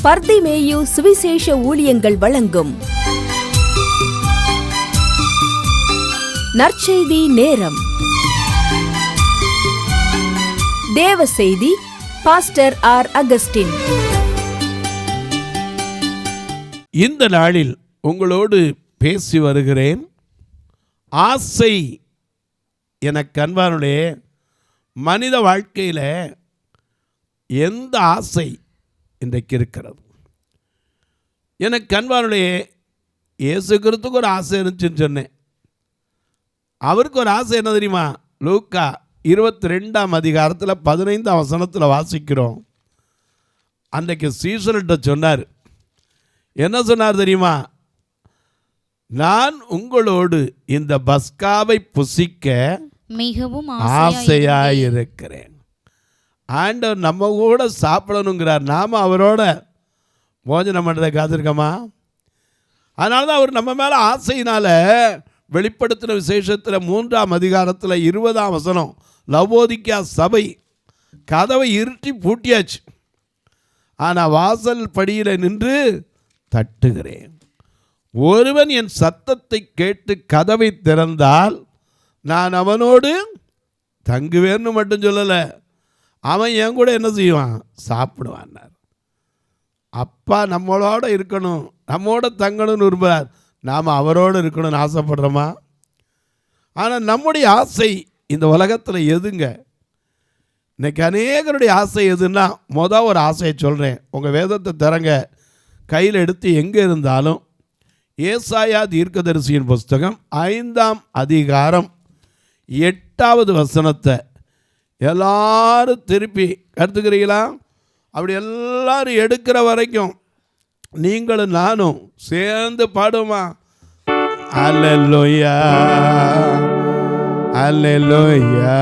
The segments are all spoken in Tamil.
பர்திமேயு சுவிசேஷ ஊழியங்கள் வழங்கும் நற்செய்தி நேரம். தேவ செய்தி பாஸ்டர் ஆர். அகஸ்டின். இந்த நாளில் உங்களோடு பேசி வருகிறேன். ஆசை எனக்கு அன்பானுடைய மனித வாழ்க்கையில் எந்த ஆசை இன்றைக்கு இருக்கிறது? எனக்கு அன்பானுடைய இயேசு கிறிஸ்துக்கு ஒரு ஆசை இருந்துச்சுன்னு சொன்னேன். அவருக்கு ஒரு ஆசை என்ன தெரியுமா? லூக்கா 22ஆம் அதிகாரத்தில் 15ஆம் வசனத்தில் வாசிக்கிறோம். அன்றைக்கு சீசர்கிட்ட சொன்னார். என்ன சொன்னார் தெரியுமா? நான் உங்களோடு இந்த பஸ்காவை புசிக்க மிகவும் ஆசையாயிருக்கிறேன். ஆண்டவர் நம்ம கூட சாப்பிடணுங்கிறார். நாம் அவரோட போஜனம் பண்ணுறதை காத்திருக்கோமா? அதனால தான் அவர் நம்ம மேலே ஆசையினால் வெளிப்படுத்தின விசேஷத்தில் 3ஆம் அதிகாரத்தில் 20ஆம் வசனம், லவோதிக்கா சபை கதவை இருட்டி பூட்டியாச்சு, ஆனால் வாசல் படியில் நின்று தட்டுகிறேன். ஒருவன் என் சத்தத்தை கேட்டு கதவை திறந்தால் நான் அவனோடு தங்குவேன்னு மட்டும் சொல்லலை, அவன் என் கூட என்ன செய்வான்? சாப்பிடுவான்னார். அப்பா நம்மளோட இருக்கணும், நம்மோட தங்கணும்னு விரும்புகிறார். நாம் அவரோடு இருக்கணும்னு ஆசைப்படுறோமா? ஆனால் நம்முடைய ஆசை இந்த உலகத்தில் எதுங்க? இன்றைக்கி அநேகருடைய ஆசை எதுன்னா, ஒரு ஆசையை சொல்கிறேன். உங்கள் வேதத்தை திறங்க, கையில் எடுத்து எங்கே இருந்தாலும் ஏசாயா தீர்க்கதரிசியின் புஸ்தகம் 5ஆம் அதிகாரம் 8வது வசனத்தை எல்லாரும் திருப்பி எடுத்துக்கிறீங்களா? அப்படி எல்லாரும் எடுக்கிற வரைக்கும் நீங்களும் நானும் சேர்ந்து பாடுமா? அல்லேலூயா அல்லேலூயா.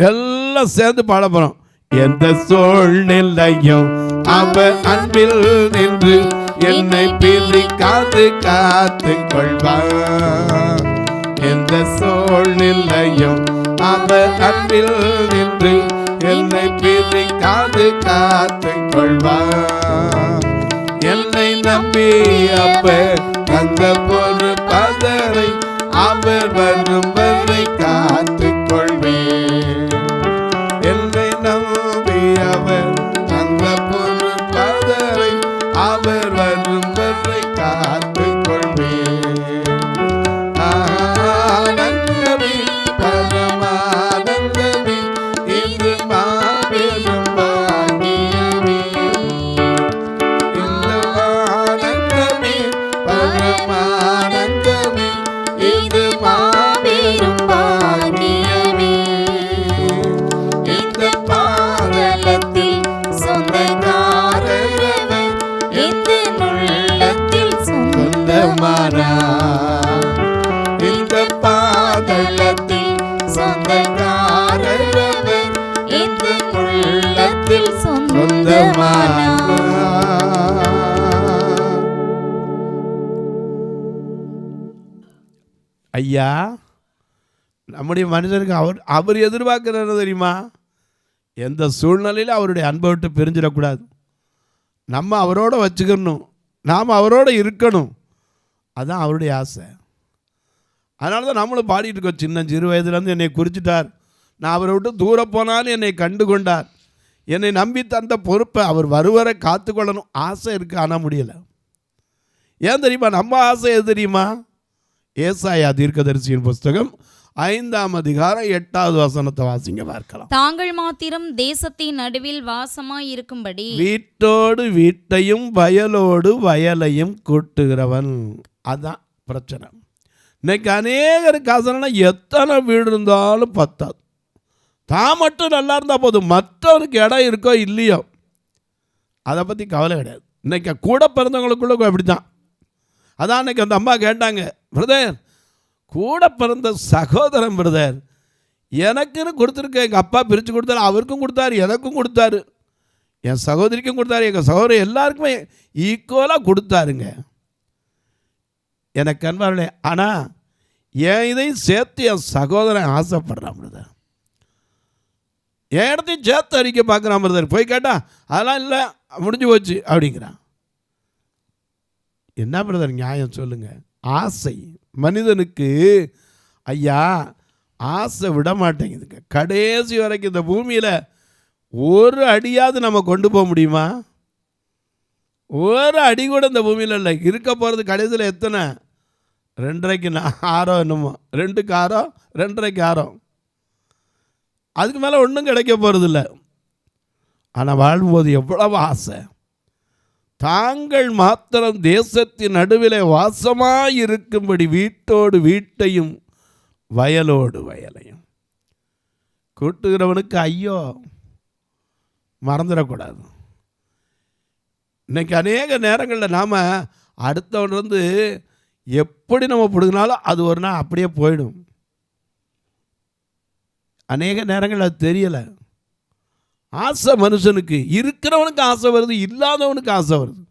எல்லாம் சேர்ந்து பாட போறோம். எந்த சூழ்நிலையும் அவர் அன்பில் நின்று என்னை பிரிக்காது காத்து கொள்வார். எந்த சூழ்நிலையும் அவர் அன்பில் நின்று என்னை பிரிக்காது காத்து கொள்வார். என்னை நம்பி அவர் தந்த பொறுப்பதரை அவர் வரும் வரை காத்து கொள்வேன். என்னை நம்பி அவர் தந்த பொறுப்பதரை அவர் வரும் வரை காத்து கொள்வேன். ஆனந்தமே பரமானந்தமே இது மாபெரும் பாக்கியமே. இந்த ஆனந்தமே பரமானந்தமே இது மாபெரும் பாக்கியமே. இந்த பாதலத்தில் சொந்தக்காரரவர் இந்த உள்ளத்தில் சொந்தமானார். இந்த பாதலத்தில் சொந்தக்காரரவர் இந்த உள்ளத்தில் சொந்தமானார். ஐயா, நம்முடைய மனிதனுக்கு அவர் எதிர்பார்க்கிறது தெரியுமா? எந்த சூழ்நிலையில் அவருடைய அன்பை விட்டு பிரிஞ்சிடக்கூடாது. நம்ம அவரோட வச்சுக்கணும், நாம் அவரோட இருக்கணும். அதுதான் அவருடைய ஆசை. அதனால தான் நம்மளும் பாடிட்டு இருக்கோம். சிறு வயதுலேருந்து என்னை குறிச்சிட்டார், நான் அவரை விட்டு தூர போனாலும் என்னை கண்டு கொண்டார், என்னை நம்பி தந்த பொறுப்பை அவர் வருவரை காத்து கொள்ளணும். ஆசை இருக்குது, ஆனால் முடியலை. ஏன் தெரியுமா? நம்ம ஆசை எது தெரியுமா? ஏசாயா தீர்க்கதரிசியின் புஸ்தகம் 5ஆம் அதிகாரம் 8வது வசனத்தை வாசிங்க பார்க்கலாம். தாங்கள் மாத்திரம் தேசத்தின் நடுவில் வாசமாய் இருக்கும்படி வீட்டோடு வீட்டையும் வயலோடு வயலையும் கூட்டுகிறவன். அதுதான் பிரச்சனை. இன்னைக்கு அநேகருக்கு ஆசைனா எத்தனை வீடு இருந்தாலும் பத்தாது. தான் மட்டும் நல்லா இருந்தால் போதும், மற்றவருக்கு இடம் இருக்கோ இல்லையோ அதை பற்றி கவலை கிடையாது. இன்னைக்கு கூட பிறந்தவங்களுக்குள்ள அப்படி தான். அதான் அன்றைக்கி அந்த அம்மா கேட்டாங்க, பிரதர் கூட பிறந்த சகோதரன் பிரதர் எனக்குன்னு கொடுத்துருக்க, எங்கள் அப்பா பிரித்து கொடுத்தாரு, அவருக்கும் கொடுத்தாரு, எனக்கும் கொடுத்தாரு, என் சகோதரிக்கும் கொடுத்தாரு, எங்கள் சகோதரி எல்லாருக்குமே ஈக்குவலாக கொடுத்தாருங்க. எனக்கு அன்பார்களே, ஆனால் என் இதையும் சேர்த்து என் சகோதரன் ஆசைப்படுறான் பிரதர், என் இடத்தையும் சேர்த்து அறிக்கை பார்க்குறான் பிரதர். போய் கேட்டா அதெல்லாம் இல்லை, முடிஞ்சு போச்சு அப்படிங்கிறான். என்ன பிரதர் நியாயம் சொல்லுங்க? ஆசை மனிதனுக்கு ஐயா ஆசை விட மாட்டேங்குதுங்க. கடைசி வரைக்கும் இந்த பூமியில் ஒரு அடியாவது நம்ம கொண்டு போக முடியுமா? ஒரு அடி கூட இந்த பூமியில் இல்லை. இருக்க போகிறது கடைசியில் எத்தனை? 2.5க்கு ஆரம் என்னமோ, 2க்கு ஆரம், 2.5க்கு ஆரம். அதுக்கு மேலே ஒன்றும் கிடைக்க போகிறதில்ல. ஆனால் வாழும்போது எவ்வளவு ஆசை. தாங்கள் மாத்திரம் தேசத்தின் நடுவிலே வாசமாயிருக்கும்படி வீட்டோடு வீட்டையும் வயலோடு வயலையும். கூட்டுகிறவனுக்கு ஐயோ மறந்துடக்கூடாது. இன்றைக்கி அநேக நேரங்களில் நாம் அடுத்தவன் எப்படி நம்ம பிடுங்கினாலும் அது ஒரு நாள் அப்படியே போயிடும். அநேக நேரங்கள் அது தெரியலை. ஆசை மனுஷனுக்கு, இருக்கிறவனுக்கு ஆசை வருது, இல்லாதவனுக்கு ஆசை வருது.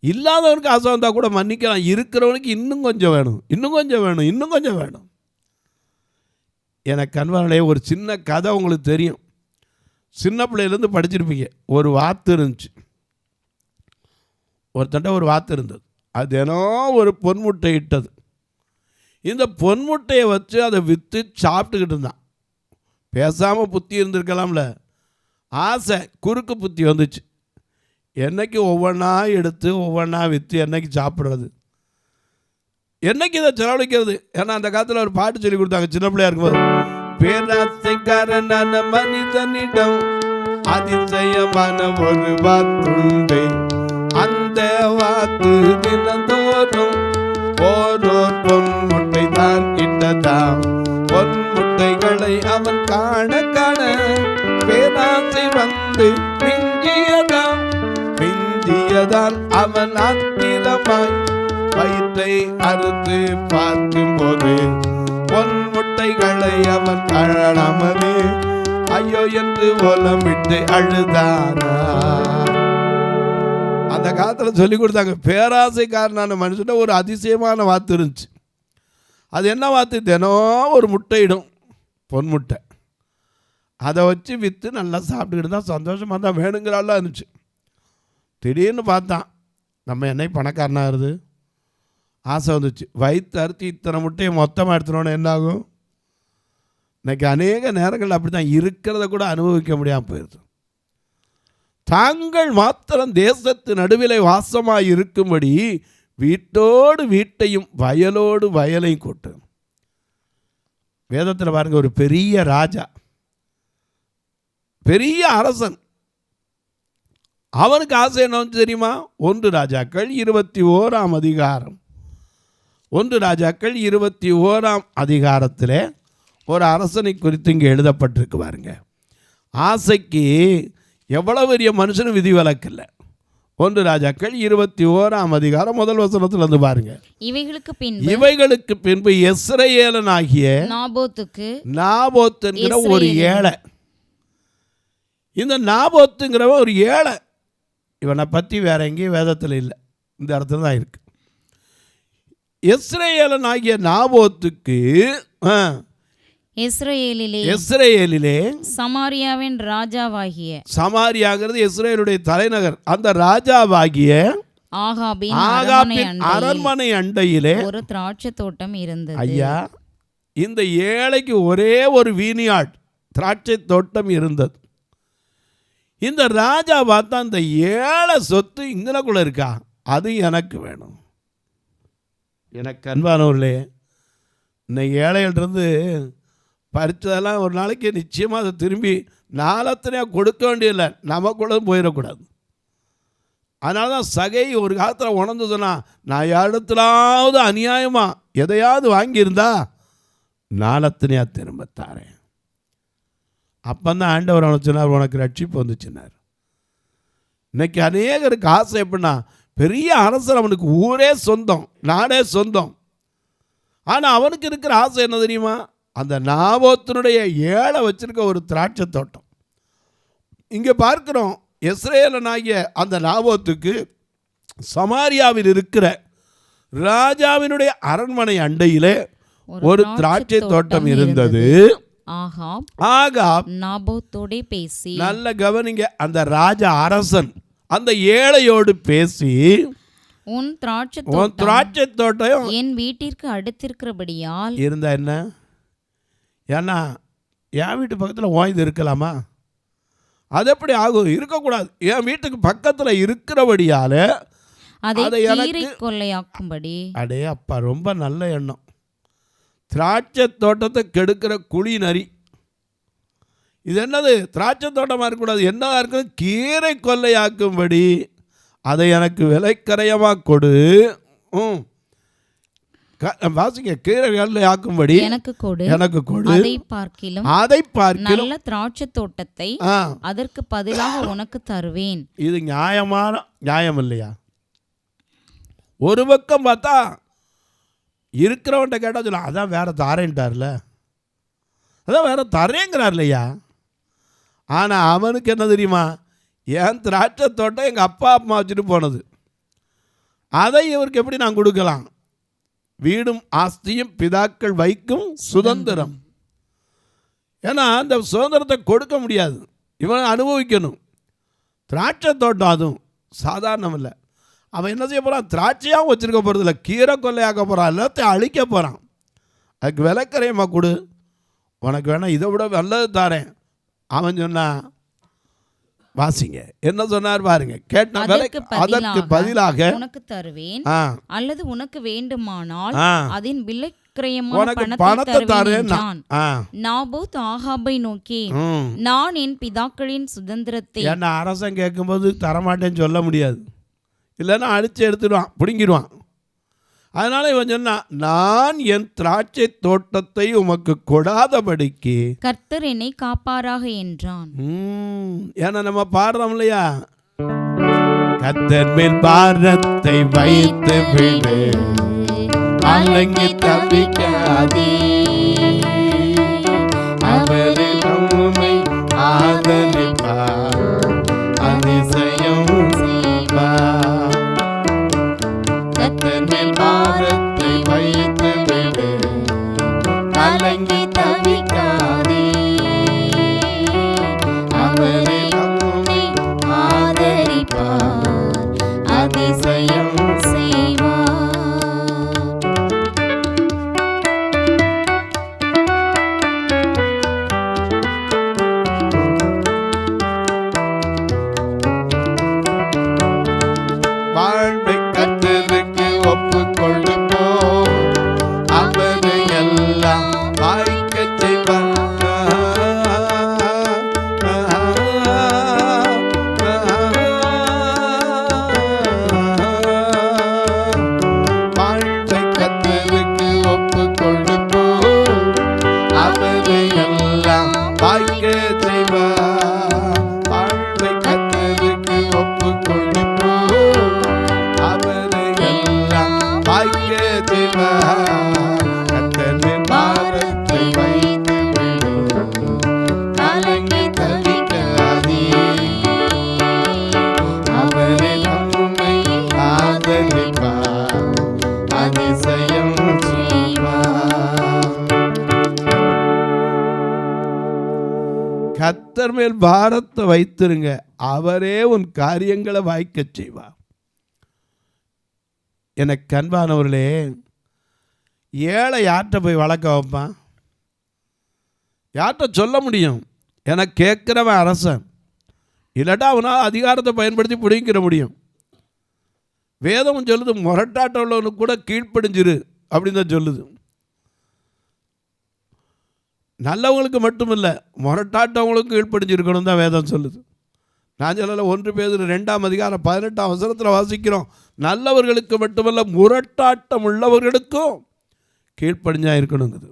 இல்லாதவனுக்கு ஆசை வந்தால் கூட மன்னிக்கலாம், இருக்கிறவனுக்கு இன்னும் கொஞ்சம் வேணும், இன்னும் கொஞ்சம் வேணும், இன்னும் கொஞ்சம் வேணும். எனக்கு கண்வானிலே ஒரு சின்ன கதை உங்களுக்கு தெரியும், சின்ன பிள்ளையிலேருந்து படிச்சிருப்பீங்க. ஒரு வாத்து இருந்துச்சு. ஒருத்தண்ட ஒரு வாத்து இருந்தது. அது தினம் ஒரு பொன்முட்டை இட்டது. இந்த பொன்முட்டையை வச்சு அதை விற்று சாப்பிட்டுக்கிட்டு இருந்தான். பேசாமல் புத்தி இருந்திருக்கலாம்ல. ஆசை குறுக்கு புத்தி வந்துச்சு. என்னைக்கு ஒவ்வொன்றா எடுத்து ஒவ்வொன்றா விற்று என்னைக்கு சாப்பிட்றது, என்னைக்கு இதை செலவழிக்கிறது. ஏன்னா அந்த காலத்தில் ஒரு பாட்டு சொல்லி கொடுத்தாங்க சின்ன பிள்ளையா இருக்கும்போது. பேராசைக்காரனான மனிதனிடம் அதிசயமான ஒரு வாத்துண்டு, அந்த வாத்து தினந்தோறும் ஓரோர் பொன்முட்டை தான் இட்டதாம். பொன்முட்டைகளை அவன் காண காண பேராசை வந்து மிஞ்சியதால் அவன் ஆத்திரமாய் வயிற்றை அறுத்து பார்க்கும் போது பொன்முட்டைகளை அவன் காணாமலே ஐயோ என்று ஓலமிட்டு அழுதானா. அந்த காலத்தில் சொல்லி கொடுத்தாங்க. பேராசைக்காரனான மனுஷன் ஒரு அதிசயமான வாத்து இருந்துச்சு. அது என்ன வாத்து? தினம் ஒரு முட்டையிடும், பொன்முட்டை. அதை வச்சு விற்று நல்லா சாப்பிட்டுக்கிட்டு தான் சந்தோஷமாக தான் வேணுங்கிறாலாம் இருந்துச்சு. திடீர்னு பார்த்தான் நம்ம என்னை பணக்காரனாகிறது. ஆசை வந்துச்சு. வயிற்று அறுத்து இத்தனை முட்டையை மொத்தமாக எடுத்துனோன்னு என்னாகும்? இன்றைக்கி அநேக நேரங்கள் அப்படி தான் இருக்கிறத கூட அனுபவிக்க முடியாமல் போயிடுது. தாங்கள் மாத்திரம் தேசத்து நடுவிலே வாசமாக இருக்கும்படி வீட்டோடு வீட்டையும் வயலோடு வயலையும் கூட்டு. வேதத்தில் பாருங்கள், ஒரு பெரிய ராஜா, பெரிய அரசன், அவனுக்கு ஆசை என்னன்னு தெரியுமா? 1 ராஜாக்கள் 21ஆம் அதிகாரம். 1 ராஜாக்கள் 21ஆம் அதிகாரத்தில் ஒரு அரசனை குறித்து இங்கே எழுதப்பட்டிருக்கு பாருங்க. ஆசைக்கு எவ்வளவு பெரிய மனுஷனும் விதிவிலக்கில்லை. 1 ராஜாக்கள் 21ஆம் அதிகாரம் முதல் வசனத்துல இருந்து பாருங்க. இவைகளுக்கு பின்பு யெஸ்ரயேலனாகிய நாபோத் என்கிற ஒரு ஏழை. இந்த நாபோத்துங்கிறவன் ஒரு ஏழை. இவனை பற்றி வேற எங்கேயும் வேதத்தில் இல்லை, இந்த இடத்துல தான் இருக்கு. யெஸ்ரயேலனாகிய நாபோத்துக்கு இஸ்ரவேலிலே சமாரியாவின் ராஜாவாகிய, சமாரியாங்கிறது இஸ்ரவேலுடைய தலைநகர், அந்த ராஜாவாகிய ஆகாபின் அரண்மனை அண்டையிலே ஒரு திராட்சை தோட்டம் இருந்தது. ஐயா, இந்த ஏழைக்கு ஒரே ஒரு வீனியாட் திராட்சை தோட்டம் இருந்தது. இந்த ராஜா பார்த்தா இந்த ஏழை சொத்து இங்கனக்குள்ள இருக்கா, அது எனக்கு வேணும். எனக்கு அன்பானவர்களே, இந்த ஏழையிலிருந்து பறித்ததெல்லாம் ஒரு நாளைக்கு நிச்சயமாக அதை திரும்பி நாளத்தனையாக கொடுக்க வேண்டியதில்லை, நமக்குள்ள போயிடக்கூடாது. அதனால தான் சகை ஒரு காலத்தில் உணர்ந்ததுன்னா, நான் இடத்துலாவது அநியாயமாக எதையாவது வாங்கியிருந்தா நாளத்தனையாக திரும்ப தாரேன். அப்போந்தான் ஆண்டவர் அவனுக்கு சொன்னார், உனக்கு ரட்சிப்பு வந்துச்சுன்னார். இன்னைக்கு அநேகருக்கு ஆசை எப்படின்னா, பெரிய அரசர், அவனுக்கு ஊரே சொந்தம், நாடே சொந்தம். ஆனால் அவனுக்கு இருக்கிற ஆசை என்ன தெரியுமா? அந்த நாபோத்தினுடைய ஏழை வச்சிருக்க ஒரு திராட்சை தோட்டம். இங்கே பார்க்கிறோம், இஸ்ரவேலனாகிய அந்த நாபோத்துக்கு சமாரியாவில் இருக்கிற ராஜாவினுடைய அரண்மனை அண்டையிலே ஒரு திராட்சை தோட்டம் இருந்தது. ஆகாப் நாபோத்தோடே பேசி, நல்ல கவனிங்க, அந்த ராஜ அரசன் அந்த ஏழையோடு பேசி, உன் திராட்சை தோட்டம் என் வீட்டிற்கு அடுத்திருக்கிறபடியால் இருந்தா என்ன? ஏன்னா என் வீட்டு பக்கத்தில் ஓய்ந்து இருக்கலாமா? அது எப்படி ஆகும்? இருக்கக்கூடாது. என் வீட்டுக்கு பக்கத்தில் இருக்கிறபடியால அதை எனக்கு கொள்ளையாக்கும்படி. அடே அப்பா, ரொம்ப நல்ல எண்ணம். திராட்சை தோட்டத்தை கெடுக்கிற குழி நரி. இது என்னது? திராட்சை தோட்டமாக இருக்கக்கூடாது, என்னதான் இருக்குது? கீரை கொள்ளையாக்கும்படி அதை எனக்கு விலைக்கரையமாக கொடு. வாசிங்க, கீரை கொள்ளையாக்கும்படி எனக்கு கொடு. அதை பார்க்கிலும் நல்ல திராட்சை தோட்டத்தை அதற்கு பதிலாக உனக்கு தருவேன். இது நியாயம் இல்லையா? ஒரு பக்கம் பார்த்தா இருக்கிறவன்ட்ட கேட்டால் சொல்ல, அதான் வேற தாரேன்ட்டார்ல, அதான் வேற தரேங்கிறார் இல்லையா? ஆனால் அவனுக்கு என்ன தெரியுமா? என் திராட்சை தோட்டம் எங்கள் அப்பா அம்மா வச்சுட்டு போனது, அதை இவருக்கு எப்படி நான் கொடுக்கலாம்? வீடும் ஆஸ்தியும் பிதாக்கள் வைக்கும் சுதந்திரம். ஏன்னா அந்த சுதந்திரத்தை கொடுக்க முடியாது, இவன் அனுபவிக்கணும். திராட்சை தோட்டம் அதுவும் சாதாரணம் இல்லை. அவன் என்ன செய்ய போகிறான்? திராட்சையாகவும் வச்சுருக்க போகிறது இல்லை, கீரை கொள்ளையாக்க போகிறான், எல்லாத்தையும் அழிக்க போகிறான். அதுக்கு விலைக்கரையமா கொடு, உனக்கு வேணா இதை விட நல்லது தாரேன். அவன் சொன்னான், வாசிங்க என்ன சொன்னார் பாருங்க. கேட்ட அதற்கு பதிலாக உனக்கு தருவேன், அல்லது உனக்கு வேண்டுமானால் அதன் உனக்கு பணத்தை தரேன். நாபோத் ஆகாபை நோக்கி, நான் என் பிதாக்களின் சுதந்திரத்தை. என்ன அரசன் கேட்கும்போது தரமாட்டேன்னு சொல்ல முடியாது, இல்லைன்னா அடித்து எடுத்துடுவான், பிடுங்கிடுவான். அதனால இவன் சொன்னான், நான் என் திராட்சை தோட்டத்தை உமக்கு கொடாதபடிக்கு கர்த்தர் என்னை காப்பாராக என்றான். ஏன்னா நம்ம பாடுறோம் இல்லையா, கர்த்தர் மேல் பாரத்தை வைத்து விடு, கலங்கி தவிக்காதே, அவரே நம்மை ஆதரிப்பார், அதிசயம் செய்வார். கர்த்தர் மேல் பாரத்தை வைத்து விடு, கலங்கி தவிக்காதே, அவரே நம்மை ஆதரிப்பார், அதிசயம் செய்வார். வாழ்வை கர்த்தருக்கு ஒப்புக்கொண்டு போ, அவரு எல்லாம் வாய்க்கச் செய்வார். வாழ்வை கர்த்தருக்கு ஒப்புக்கொண்டு போ, அவரு எல்லாம் வாய்க்கச் செய்வார். வாழ்வை கர்த்தருக்கு ஒப்புக்கொண்டு போ, அவரு எல்லாம் வாய்க்கச் செய்வார். கர்த்தர் மேல் பாரத்தை வைத்து விடு, கலங்கி தவிக்காதே, அவரே நம்மை ஆதரிப்பார், அதிசயம் செய்வார். கர்த்தர் மேல் பாரத்தை வைத்திருங்க, அவரே உன் காரியங்களை வாய்க்கச் செய்வார். எனக்கு அன்பானவர்களே, ஏழை யார்கிட்ட போய் வளர்க்க வைப்பான்? யார்கிட்ட சொல்ல முடியும்? எனக்கு கேட்குறவன் அரசன், இல்லாட்டா அவனால் அதிகாரத்தை பயன்படுத்தி பிடிங்கிற முடியும். வேதம் சொல்லுது, முரட்டாட்டம் உள்ளவனுக்கு கூட கீழ்ப்படிஞ்சிரு அப்படின்னு தான் சொல்லுது. நல்லவங்களுக்கு மட்டும் இல்லை, முரட்டாட்டவங்களுக்கும் கீழ்ப்படிஞ்சிருக்கணும் தான் வேதம் சொல்லுது. நான் சொல்லலை, 1 பேதுரு 2ஆம் அதிகாரம் 18ஆம் வசனத்தில் வாசிக்கிறோம், நல்லவர்களுக்கு மட்டுமல்ல முரட்டாட்டம் உள்ளவர்களுக்கும் கீழ்ப்படிஞ்சா இருக்கணுங்குது.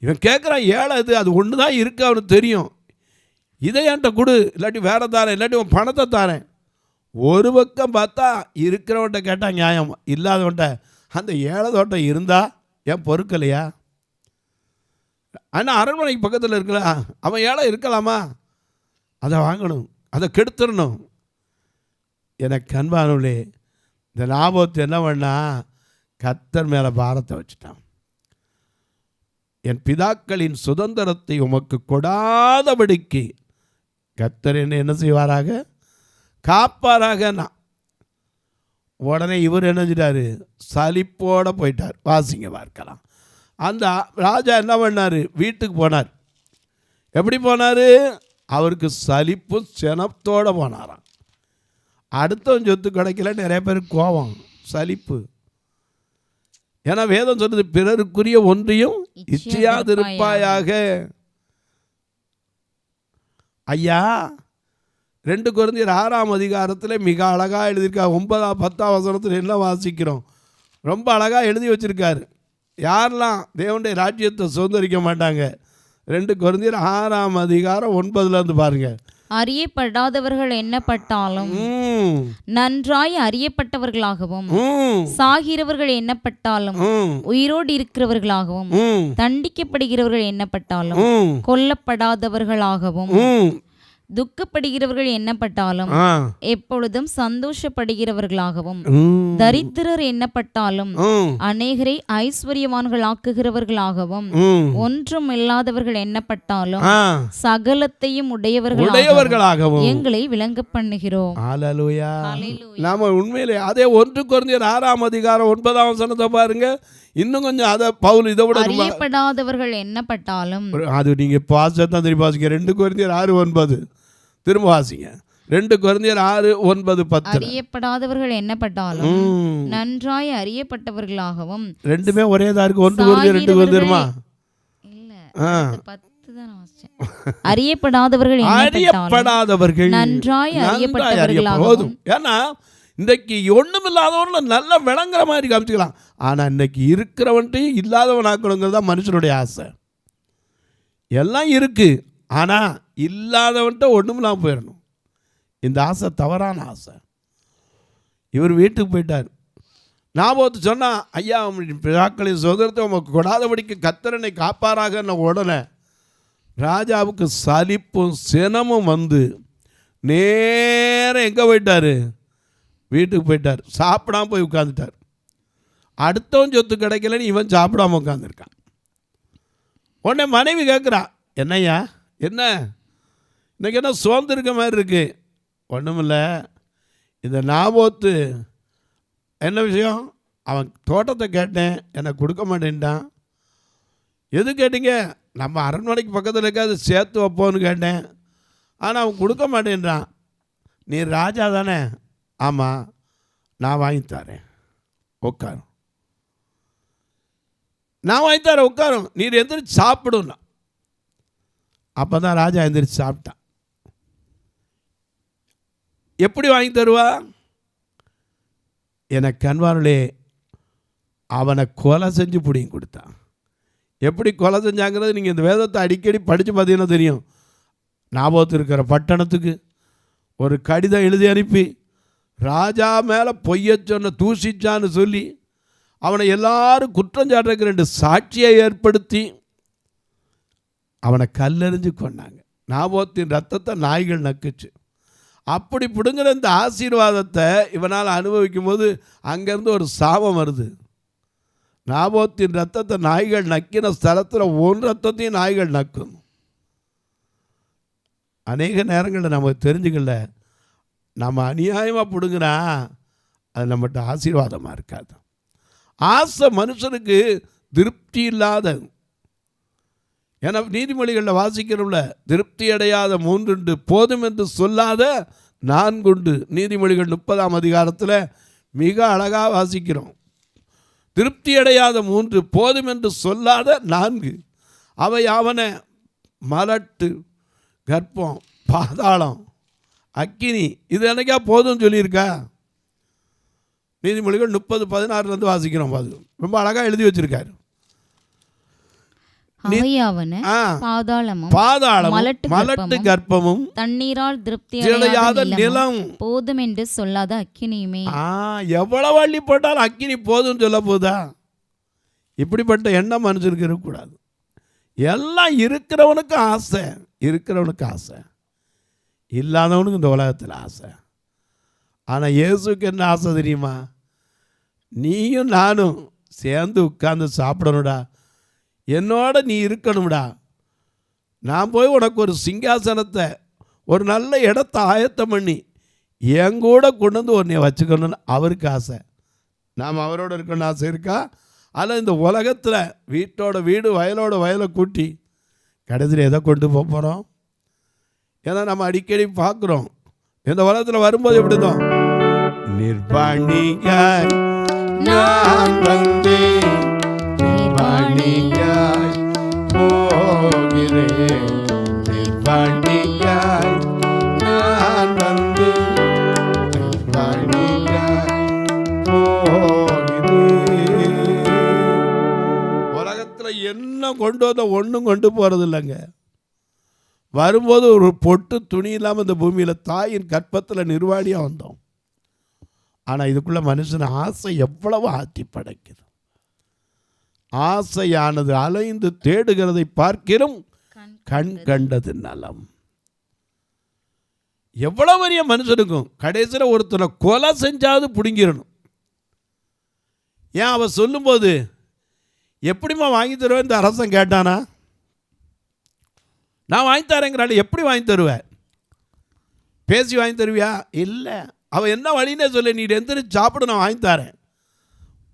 இவன் கேட்குறான், ஏழை இது, அது ஒன்று தான் இருக்குது, அவனுக்கு தெரியும். இதை என்கிட்ட கொடு, இல்லாட்டி வேற தாரேன், இல்லாட்டி உன் பணத்தை தாரேன். ஒரு பக்கம் பார்த்தா இருக்கிறவன்ட்ட கேட்டால் நியாயம், இல்லாதவன்ட்ட அந்த ஏழை தோட்டம் இருந்தால் ஏன் பொறுக்கலையா? ஆனால் அரண்மனைக்கு பக்கத்தில் இருக்கலாம், அவன் ஏழை இருக்கலாமா? அதை வாங்கணும், அதை கெடுத்துடணும். எனக்கு அன்பானவர்களே, இந்த நாபோத்து என்ன பண்ணா, கர்த்தர் மேலே பாரத்தை வச்சுட்டான். என் பிதாக்களின் சுதந்திரத்தை உமக்கு கொடாதபடிக்கு கர்த்தர் என்ன செய்வாராக, காப்பாராக. நான் உடனே இவர் என்ன செஞ்சிட்டாரு, சலிப்போடு போயிட்டார். வாசிங்க பார்க்கலாம். அந்த ராஜா என்ன பண்ணார், வீட்டுக்கு போனார். எப்படி போனார், அவருக்கு சலிப்பு சினத்தோடு போனாராம். அடுத்தவன் சொத்து கிடைக்கல, நிறைய பேருக்கு கோபம், சலிப்பு. ஏன்னா வேதம் சொல்றது, பிறருக்குரிய ஒன்றையும் இச்சையாதிருப்பாயாக. ஐயா 2 கொரிந்தியர் 6ஆம் அதிகாரத்தில் மிக அழகாக எழுதியிருக்கா. 9ஆம் 10ஆம் வசனத்தில் என்ன வாசிக்கிறோம், ரொம்ப அழகாக எழுதி வச்சுருக்காரு. யாரெல்லாம் தேவனுடைய ராஜ்யத்தை சுதந்திரிக்க மாட்டாங்க. 2 கொரிந்தியர் 6ஆம் அதிகாரம் 9லேருந்து பாருங்க. அறியப்படாதவர்கள் எண்ணப்பட்டாலும் நன்றாய் அறியப்பட்டவர்களாகவும், சாகிறவர்கள் எண்ணப்பட்டாலும் உயிரோடு இருக்கிறவர்களாகவும், தண்டிக்கப்படுகிறவர்கள் எண்ணப்பட்டாலும் கொல்லப்படாதவர்களாகவும், துக்கப்படுகிறவர்கள் எண்ணப்பட்டாலும் எப்பொழுதும் சந்தோஷப்படுகிறவர்களாகவும், தரித்திரர் எண்ணப்பட்டாலும் அநேகரை ஐஸ்வர்யவான்கள் ஆக்குகிறவர்களாகவும், ஒன்றும் இல்லாதவர்கள் எண்ணப்பட்டாலும் சகலத்தையும் உடையவர்களாகவும் எங்களை விளங்க பண்ணுகிறோம். ஹல்லேலூயா. நாம உண்மையிலே அதே 1 கொரிந்தியர் 6ஆம் அதிகாரம் 9ஆம் வசனத்தை பாருங்க. இன்னும் கொஞ்சம் அதை பவுல் இதை விட அறியப்படாதவர்கள் எண்ணப்பட்டாலும், அது நீங்க பாசத்தான் திரும்பி வாசிக்க. 2 கொரிந்தியர் 6:9 திரும்ப வாசிங்க. 2 கொரிந்தியர் 6:9-10. அறியப்படாதவர்கள் எண்ணப்பட்டாலும் நன்றாய் அறியப்பட்டவர்களாகவும். ரெண்டுமே ஒரே தான் இருக்கு. 1 கொரிந்தியர் 2 கொரிந்தியர்மா இல்ல, 10 தான் வாசிச்சேன். அறியப்படாதவர்கள் நன்றாய் அறியப்பட்டவர்களாகவும். ஏன்னா இன்றைக்கு ஒண்ணுமில்லாதவன நல்லா விளங்குற மாதிரி காமிச்சுக்கலாம். ஆனா இன்னைக்கு இருக்கிறவன்ட்டையும் இல்லாதவன் ஆக்கணுங்கிறது தான் மனுஷனுடைய ஆசை. எல்லாம் இருக்கு, ஆனா இல்லாதவன்ட்ட ஒண்ணுமில்லாம போயிடணும். இந்த ஆசை தவறான ஆசை. இவர் வீட்டுக்கு போயிட்டார். நாபோத்து சொன்னா, ஐயா பிதாக்களின் சுதந்திரத்தை உமக்கு கொடாதபடிக்கு கர்த்தரனை காப்பாராக. உடனே ராஜாவுக்கு சலிப்பும் சினமும் வந்து நேரம் எங்கே போயிட்டார், வீட்டுக்கு போயிட்டார். சாப்பிடாம போய் உட்காந்துட்டார். அடுத்தவன் சொத்து கிடைக்கலன்னு இவன் சாப்பிடாம உட்காந்துருக்கான். உடனே மனைவி கேட்குறா, என்னய்யா என்ன இன்னைக்கு என்ன சோர்ந்து இருக்க மாதிரி இருக்கு? ஒன்றுமில்ல, இந்த நாபோத்து என்ன விஷயம், அவன் தோட்டத்தை கேட்டேன், எனக்கு கொடுக்க மாட்டேன்ட்டான். எது கேட்டீங்க? நம்ம அரண்மனைக்கு பக்கத்தில் இருக்காது சேர்த்து வைப்போன்னு கேட்டேன், ஆனால் அவன் கொடுக்க மாட்டேன்றான். நீ ராஜா தானே? ஆமாம், நான் வாங்கித்தரேன், உட்காரும். நான் வாங்கித்தரேன், உட்காரும். நீர் எந்திரிச்சு சாப்பிடுன்னா. அப்போ தான் ராஜா எந்திரிச்சு சாப்பிட்டான். எப்படி வாங்கி தருவா? எனக்கு கண்வார்களே, அவனை கொலை செஞ்சு பிடிங்கி கொடுத்தான். எப்படி கொலை செஞ்சாங்கிறது நீங்கள் இந்த வேதத்தை அடிக்கடி படித்து பார்த்தீங்கன்னா தெரியும். நாபோத்து இருக்கிற பட்டணத்துக்கு ஒரு கடிதம் எழுதி அனுப்பி ராஜா மேலே பொய்ய சொன்ன தூசிச்சான்னு சொல்லி அவனை எல்லாரும் குற்றம் சாட்டுறதுக்கு 2 சாட்சியை ஏற்படுத்தி அவனை கல்லெறிஞ்சு கொண்டாங்க. நாபோத்தின் ரத்தத்தை நாய்கள் நக்குச்சு. அப்படி பிடுங்கிற இந்த ஆசீர்வாதத்தை இவனால் அனுபவிக்கும் போது அங்கேருந்து ஒரு சாபம் வருது. நாபோத்தின் ரத்தத்தை நாய்கள் நக்கின ஸ்தலத்தில் ஒன் ரத்தத்தையும் நாய்கள் நக்கும். அநேக நேரங்களில் நமக்கு தெரிஞ்சுக்கல, நம்ம அநியாயமாக பிடுங்கினா அது நம்மகிட்ட ஆசீர்வாதமாக இருக்காது. ஆசை மனுஷனுக்கு திருப்தி இல்லாத. ஏன்னா நீதிமொழிகளில் வாசிக்கிறோம்ல, திருப்தி அடையாத 3 போதும் என்று சொல்லாத 4. நீதிமொழிகள் 30ஆம் அதிகாரத்தில் மிக அழகாக வாசிக்கிறோம். திருப்தி அடையாத 3 போதும் என்று சொல்லாத 4. அவை அவனை மலட்டு, கர்ப்பம், பாதாளம், அக்கினி. இது என்னைக்கா போதும் சொல்லியிருக்கா? நீதிமொழிகள் 30:16 வாசிக்கிறோம். அது ரொம்ப அழகாக எழுதி வச்சிருக்காரு. மலட்டு கர்ப்பமும் தண்ணீரால் திருப்தி அடையாத நிலம் போதும் என்று சொல்லாத அக்கினியுமே. எவ்வளவு அள்ளி போட்டாலும் அக்கினி போதும் சொல்ல போதா? இப்படிப்பட்ட எண்ணம் மனுஷனுக்கு இருக்கக்கூடாது. எல்லாம் இருக்கிறவனுக்கு ஆசை, இருக்கிறவனுக்கு ஆசை, இல்லாதவனுக்கு இந்த உலகத்தில் ஆசை. ஆனால் இயேசுக்கு என்ன ஆசை தெரியுமா? நீயும் நானும் சேர்ந்து உட்கார்ந்து சாப்பிடணும்டா, என்னோட நீ இருக்கணும்டா. நான் போய் உனக்கு ஒரு சிங்காசனத்தை, ஒரு நல்ல இடத்த ஆயத்தம் பண்ணி என் கூட கொண்டு வந்து உன்னை வச்சுக்கணும்னு அவருக்கு ஆசை. நாம் அவரோட இருக்கணும்னு ஆசை இருக்கா? அதில் இந்த உலகத்தில் வீட்டோட வீடு வயலோட வயலை கூட்டி கடைசியில் எதை கொண்டு போக போகிறோம்? ஏன்னா நம்ம அடிக்கடி பார்க்குறோம், இந்த உலகத்தில் வரும்போது எப்படி இருந்தோம்? நிர்வாணியாய் நான் வந்தேன், நிர்வாணியாய் போகிறேன், நிர்வாணியாய் நான் வந்தேன், நிர்வாணியாய் போகிறேன். உலகத்தில் என்ன கொண்டு வந்த ஒன்றும் கொண்டு போகிறது இல்லைங்க. வரும்போது ஒரு பொட்டு துணி இல்லாமல் இந்த பூமியில் தாயின் கற்பத்தில் நிர்வாணியாக வந்தோம். ஆனால் இதுக்குள்ள மனுஷன் ஆசை எவ்வளவு ஆத்தி படைக்குது. ஆசையானது அலைந்து தேடுகிறதை பார்க்கிறோம், கண் கண்டது நலம். எவ்வளவு பெரிய மனுஷனுக்கும் கடைசியில் ஒருத்தனை கொலை செஞ்சாவது பிடுங்கிடணும். ஏன் அவன் சொல்லும்போது எப்படிமா வாங்கி தருவேன் இந்த அரசன் கேட்டானா? நான் வாங்கி தரேங்கிறாள், எப்படி வாங்கி தருவேன்? பேசி வாங்கி தருவியா? இல்லை. அவன் என்ன வழின்னே சொல்லு, நீ எந்திரிச்சு சாப்பிட, நான் வாங்கி தரேன்.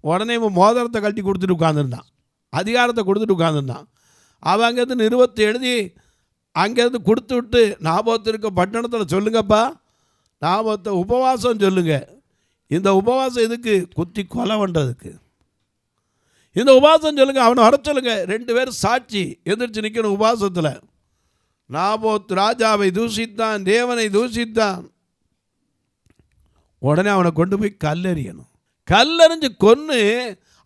உடனே இவன் மோதிரத்தை கழட்டி கொடுத்துட்டு உட்காந்துருந்தான், அதிகாரத்தை கொடுத்துட்டு உட்காந்துருந்தான். அவன் அங்கேருந்து நிறுவத்தை எழுதி அங்கேருந்து கொடுத்து விட்டு, நாபோத்து இருக்க பட்டணத்தில் சொல்லுங்கப்பா, நாபோத்தை உபவாசம் சொல்லுங்க. இந்த உபவாசம் எதுக்கு? குத்தி கொலை பண்ணுறதுக்கு. இந்த உபவாசம் சொல்லுங்க, அவனை வர சொல்லுங்க. 2 பேர் சாட்சி எந்திரிச்சு நிற்கணும் உபவாசத்தில். நாபோத் ராஜாவை தூஷித்தான், தேவனை தூஷித்தான். உடனே அவனை கொண்டு போய் கல்லெறியணும். கல்லெறிஞ்சு கொன்று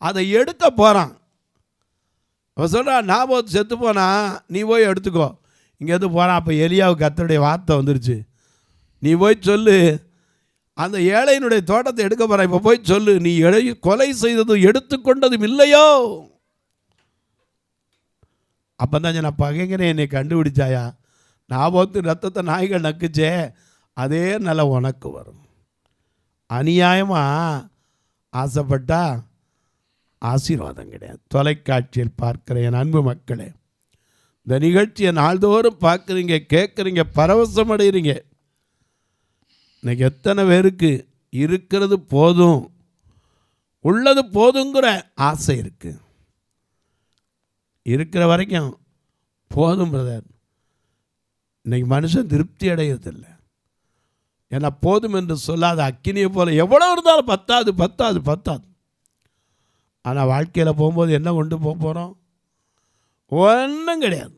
அதை எடுக்க போகிறான். அவன் சொல்கிறான், நாபோத் செத்து போனா நீ போய் எடுத்துக்கோ. இங்கேருந்து போகிறான். அப்போ எலியாவுக்கு கர்த்தருடைய வார்த்தை வந்துருச்சு, நீ போய் சொல்லு, அந்த ஏழையினுடைய தோட்டத்தை எடுக்க போகிறான், இப்போ போய் சொல்லு, நீ கொலை செய்ததும் எடுத்துக்கொண்டதும் இல்லையோ. அப்போ தான் நான் பகைங்கிறேன், என்னை கண்டுபிடிச்சாயா? நாபோத்து ரத்தத்தை நாய்கள் நக்குச்சே, அதே நிலை உனக்கு வரும். அநியாயமாக ஆசைப்பட்டா ஆசீர்வாதம் கிடையாது. தொலைக்காட்சியில் பார்க்குற என் அன்பு மக்களே, இந்த நிகழ்ச்சியை நாள்தோறும் பார்க்குறீங்க, கேட்குறீங்க, பரவசம் அடைகிறீங்க. இன்னைக்கு எத்தனை பேருக்கு இருக்கிறது போதும், உள்ளது போதுங்கிற ஆசை இருக்குது? இருக்கிற வரைக்கும் போதும் பிரதர். இன்னைக்கு மனுஷன் திருப்தி அடையிறதில்லை. ஏன்னா போதும் என்று சொல்லாத அக்கினியை போல எவ்வளோ இருந்தாலும் பத்தாது பத்தாது பத்தாது. ஆனால் வாழ்க்கையில் போகும்போது என்ன கொண்டு போக போகிறோம்? ஒன்றும் கிடையாது.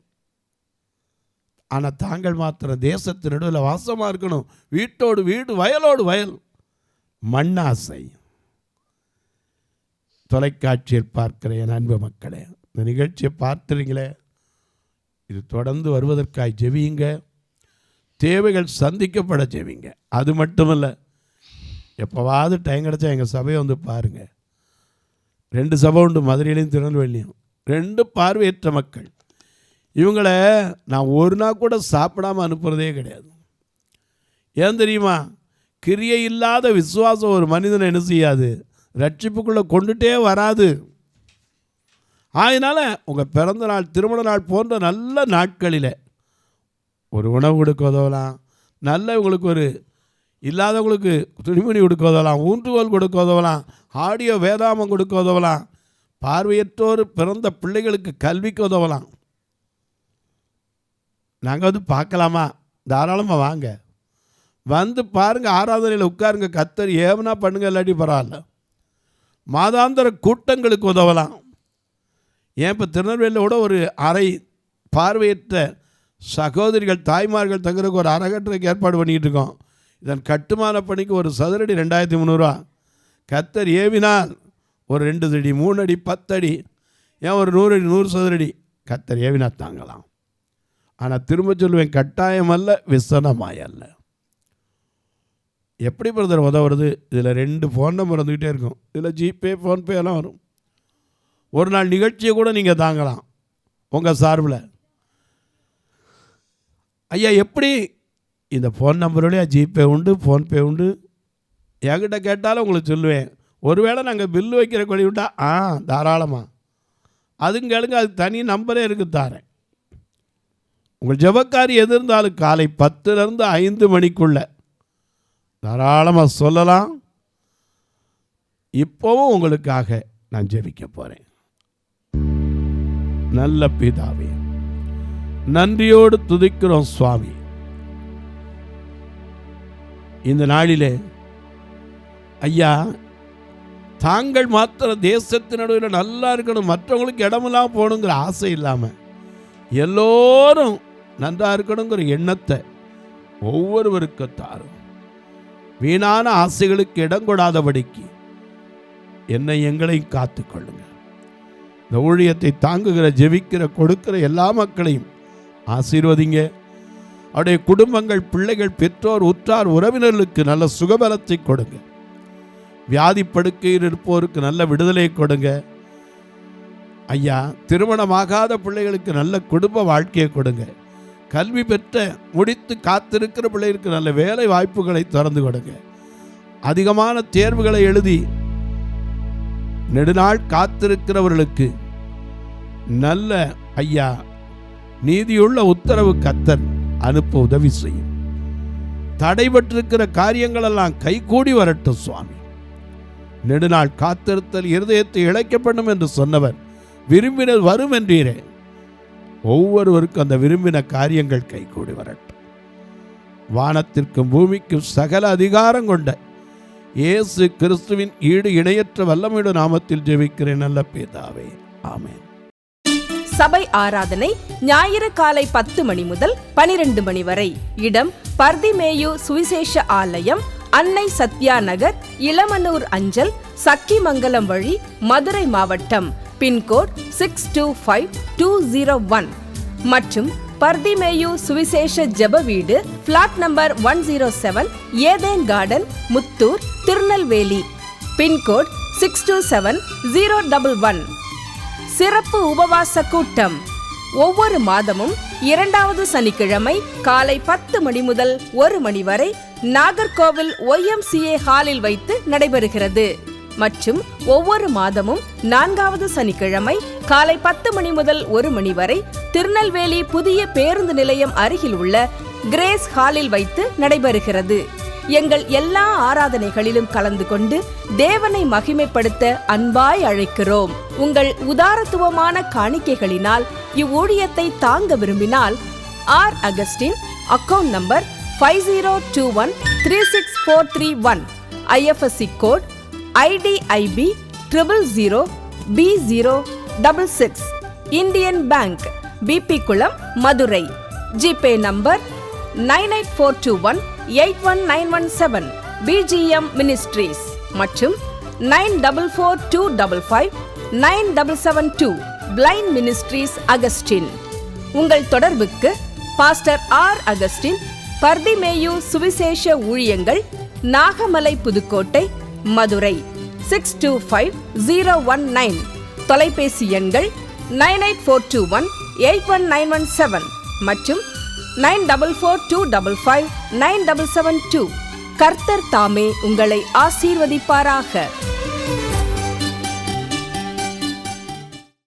ஆனால் தாங்கள் மாத்திரம் தேசத்தின் நடுவில் வாசமாக இருக்கணும். வீட்டோடு வீடு, வயலோடு வயல். மண்ணாசை. தொலைக்காட்சியில் பார்க்கிற என் அன்பு மக்களே, இந்த நிகழ்ச்சியை பார்த்துறீங்களே, இது தொடர்ந்து வருவதற்காக ஜெபியுங்க. தேவைகள் சந்திக்கப்பட ஜெபிங்க. அது மட்டுமல்ல, எப்போவாவது டைம் கிடச்சா எங்கள் சபையை வந்து பாருங்கள். 2 சபை உண்டு, மதுரையிலையும் திருநெல்வேலியும். 2 பார்வையற்ற மக்கள். இவங்களை நான் ஒரு நாள் கூட சாப்பிடாமல் அனுப்புகிறதே கிடையாது. ஏன் தெரியுமா? கிரியை இல்லாத விசுவாசம் ஒரு மனிதனை என்ன செய்யாது, ரட்சிப்புக்குள்ளே கொண்டுட்டே வராது. அதனால் உங்கள் பிறந்த நாள், திருமண நாள் போன்ற நல்ல நாட்களில் ஒரு உணவு கொடுக்க உதவலாம், நல்ல உங்களுக்கு ஒரு இல்லாதவங்களுக்கு துணிமணி கொடுக்க உதவலாம், ஊன்றுகோல் கொடுக்க உதவலாம், ஆடியோ வேதாமம் கொடுக்க உதவலாம், பார்வையற்றோர் பிறந்த பிள்ளைகளுக்கு கல்விக்கு உதவலாம். நாங்கள் வந்து பார்க்கலாமா? தாராளமாக வாங்க, வந்து பாருங்கள். ஆராதனையில் உட்காருங்க, கத்தர் ஏவனா பண்ணுங்க, இல்லாட்டி பரவாயில்ல. மாதாந்திர கூட்டங்களுக்கு உதவலாம். ஏன் இப்போ திருநெல்வேலியில் கூட ஒரு அறை பார்வையற்ற சகோதரிகள் தாய்மார்கள் தங்குறதுக்கு ஒரு அறை கட்டுறதுக்கு ஏற்பாடு பண்ணிக்கிட்டு இருக்கோம். இதன் கட்டுமான பணிக்கு ஒரு சதுரடி 2300 கத்தர் ஏவினால் ஒரு 2 அடி 3 அடி 10 அடி, ஏன் ஒரு 100 அடி 100 சதுரடி கத்தர் ஏவினா தாங்கலாம். ஆனால் திரும்ப சொல்லுவேன், கட்டாயம் அல்ல, விசனமாய் அல்ல. எப்படி பிரதர் உதவுறது? இதில் 2 ஃபோன் நம்பர் வந்துக்கிட்டே இருக்கும். இதில் ஜிபே, ஃபோன்பே எல்லாம் வரும். ஒரு நாள் நிகழ்ச்சியை கூட நீங்கள் தாங்கலாம் உங்கள் சார்பில். ஐயா எப்படி? இந்த ஃபோன் நம்பரோடய ஜிபே உண்டு, ஃபோன்பே உண்டு. என்கிட்ட கேட்டாலும் உங்களுக்கு சொல்லுவேன். ஒருவேளை நாங்கள் பில்லு வைக்கிற கொடி விட்டா தாராளமாக அதுங்க கேளுங்க, அது தனி நம்பரே இருக்கு தாரேன். உங்கள் ஜெபக்காரி எது இருந்தாலும் காலை 10லேருந்து 5 மணிக்குள்ள தாராளமாக சொல்லலாம். இப்போவும் உங்களுக்காக நான் ஜெபிக்க போகிறேன். நல்ல பிதாவே, நன்றியோடு துதிக்கிறோம் சுவாமி. இந்த நாளிலே ஐயா, தாங்கள் மாத்திர தேசத்தினுடைய நல்லா இருக்கணும், மற்றவங்களுக்கு இடமெல்லாம் போகணுங்கிற ஆசை இல்லாமல் எல்லோரும் நன்றாக இருக்கணுங்கிற எண்ணத்தை ஒவ்வொருவருக்கு தாரும். வீணான ஆசைகளுக்கு இடம் கொடாதபடிக்கு என்னை எங்களையும் காத்துக்கொள்ளுங்க. இந்த ஊழியத்தை தாங்குகிற, ஜெபிக்கிற, கொடுக்கிற எல்லா மக்களையும் ஆசீர்வதிங்க. அவருடைய குடும்பங்கள், பிள்ளைகள், பெற்றோர், உற்றார் உறவினர்களுக்கு நல்ல சுகபலத்தை கொடுங்க. வியாதி படுக்கையில் இருப்போருக்கு நல்ல விடுதலை கொடுங்க ஐயா. திருமணமாகாத பிள்ளைகளுக்கு நல்ல குடும்ப வாழ்க்கையை கொடுங்க. கல்வி பெற்ற முடித்து காத்திருக்கிற பிள்ளைகளுக்கு நல்ல வேலை வாய்ப்புகளை திறந்து கொடுங்க. அதிகமான தேர்வுகளை எழுதி நெடுநாள் காத்திருக்கிறவர்களுக்கு நல்ல ஐயா நீதியுள்ள உத்தரவு கர்த்தர் அனுப்ப உதவி செய்யும். தடைபட்டிருக்கிற காரியங்களெல்லாம் கைகூடி வரட்டும் சுவாமி. நெடுநாள் காத்திருத்தல் இருதயத்தை இழைக்கப்படும் என்று சொன்னவர் விரும்பினது வரும் என்றீரே. ஒவ்வொருவருக்கும் அந்த விரும்பின காரியங்கள் கைகூடி வரட்டும். வானத்திற்கும் பூமிக்கும் சகல அதிகாரம் கொண்ட இயேசு கிறிஸ்துவின் ஈடு இணையற்ற வல்லமையுடைய நாமத்தில் ஜெபிக்கிறேன் நல்ல பிதாவே, ஆமென். சபை ஆராதனை ஞாயிறு காலை 10 மணி முதல் 12 மணி வரை. இடம் பர்திமேயு சுவிசேஷ ஆலயம், அன்னை சத்யா நகர், இளமனூர் அஞ்சல், சக்கிமங்கலம் வழி, மதுரை மாவட்டம். பின்கோட் 625201 மற்றும் பர்திமேயு சுவிசேஷ ஜெப வீடு, flat number 107, Eden garden, Muthur, Tirunelveli. Pincode 627011. சிறப்பு உபவாச கூட்டம் ஒவ்வொரு மாதமும் 2வது சனிக்கிழமை காலை 10 மணி முதல் 1 மணி வரை நாகர்கோவில் YMCA ஹாலில் வைத்து நடைபெறுகிறது. மற்றும் ஒவ்வொரு மாதமும் 4வது சனிக்கிழமை காலை 10 மணி முதல் 1 மணி வரை திருநெல்வேலி புதிய பேருந்து நிலையம் அருகில் உள்ள கிரேஸ் ஹாலில் வைத்து நடைபெறுகிறது. எங்கள் எல்லா ஆராதனைகளிலும் கலந்து கொண்டு தேவனை மகிமைப்படுத்த அன்பாய் அழைக்கிறோம். உங்கள் உதாரத்துவமான காணிக்கைகளினால் இவ்வூழியத்தை தாங்க விரும்பினால் R Augustine, account number 5021364331, IFSC code IDIB 000B066, Indian bank, BP Kulam, Madurai. GPay number 9842181917, BGM ministries மற்றும் 9442559772, பிளைண்ட் மினிஸ்ட்ரீஸ் அகஸ்டின். உங்கள் தொடர்புக்கு பாஸ்டர் ஆர் அகஸ்டின், பர்திமேயு சுவிசேஷ ஊழியங்கள், நாகமலை, புதுக்கோட்டை, மதுரை 625019. தொலைபேசி எண்கள் 9842181917 மற்றும் 9442559772. கர்த்தர் தாமே உங்களை ஆசீர்வதிப்பாராக.